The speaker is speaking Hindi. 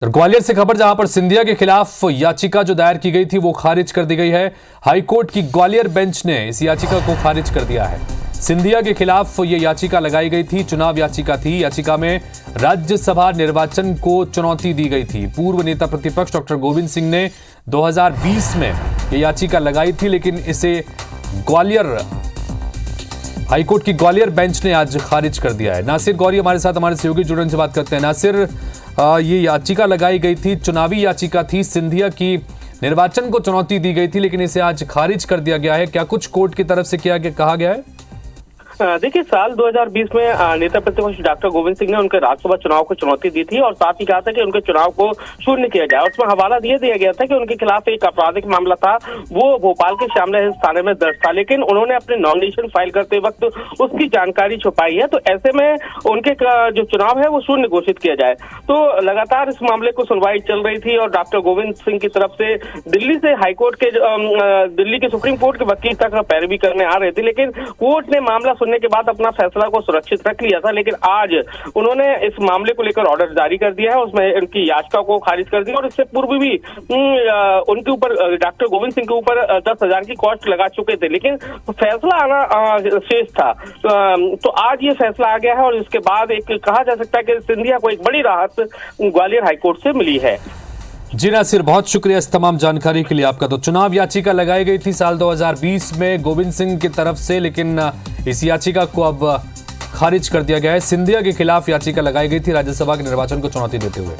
तो ग्वालियर से खबर, जहां पर सिंधिया के खिलाफ याचिका जो दायर की गई थी वो खारिज कर दी गई है। हाईकोर्ट की ग्वालियर बेंच ने इस याचिका को खारिज कर दिया है। सिंधिया के खिलाफ ये याचिका लगाई गई थी, चुनाव याचिका थी। याचिका में राज्यसभा निर्वाचन को चुनौती दी गई थी। पूर्व नेता प्रतिपक्ष डॉक्टर गोविंद सिंह ने 2020 में ये याचिका लगाई थी, लेकिन इसे ग्वालियर हाईकोर्ट की ग्वालियर बेंच ने आज खारिज कर दिया है। नासिर गौरी हमारे साथ, हमारे सहयोगी जुड़ने से बात करते हैं। नासिर, ये याचिका लगाई गई थी, चुनावी याचिका थी, सिंधिया की निर्वाचन को चुनौती दी गई थी, लेकिन इसे आज खारिज कर दिया गया है। क्या कुछ कोर्ट की तरफ से कहा गया है? देखिए, साल 2020 में नेता प्रतिपक्ष डॉक्टर गोविंद सिंह ने उनके राज्यसभा चुनाव को चुनौती दी थी और साथ ही कहा था कि उनके चुनाव को शून्य किया जाए। उसमें हवाला दिया गया था कि उनके खिलाफ एक आपराधिक मामला था, वो भोपाल के श्यामला हिल्स थाने में दर्ज था, लेकिन उन्होंने अपने नॉमिनेशन फाइल करते वक्त उसकी जानकारी छुपाई है। तो ऐसे में उनके जो चुनाव है वो शून्य घोषित किया जाए। तो लगातार इस मामले को सुनवाई चल रही थी और डॉक्टर गोविंद सिंह की तरफ से दिल्ली से हाईकोर्ट के दिल्ली के सुप्रीम कोर्ट के वकील तक पैरवी करने आ रहे थे, लेकिन कोर्ट ने मामला के बाद अपना फैसला को सुरक्षित रख लिया था। लेकिन आज उन्होंने इस मामले को लेकर ऑर्डर जारी कर दिया है, उसमें उनकी याचिका को खारिज कर दिया और इससे पूर्व भी उनके ऊपर, डॉक्टर गोविंद सिंह के ऊपर 10,000 की कॉस्ट लगा चुके थे, लेकिन फैसला आना शेष था। तो आज ये फैसला आ गया है और इसके बाद एक कहा जा सकता है कि सिंधिया को एक बड़ी राहत ग्वालियर हाईकोर्ट से मिली है। जी नासिर, बहुत शुक्रिया इस तमाम जानकारी के लिए आपका। तो चुनाव याचिका लगाई गई थी साल 2020 में गोविंद सिंह की तरफ से, लेकिन इस याचिका को अब खारिज कर दिया गया है। सिंधिया के खिलाफ याचिका लगाई गई थी राज्यसभा के निर्वाचन को चुनौती देते हुए।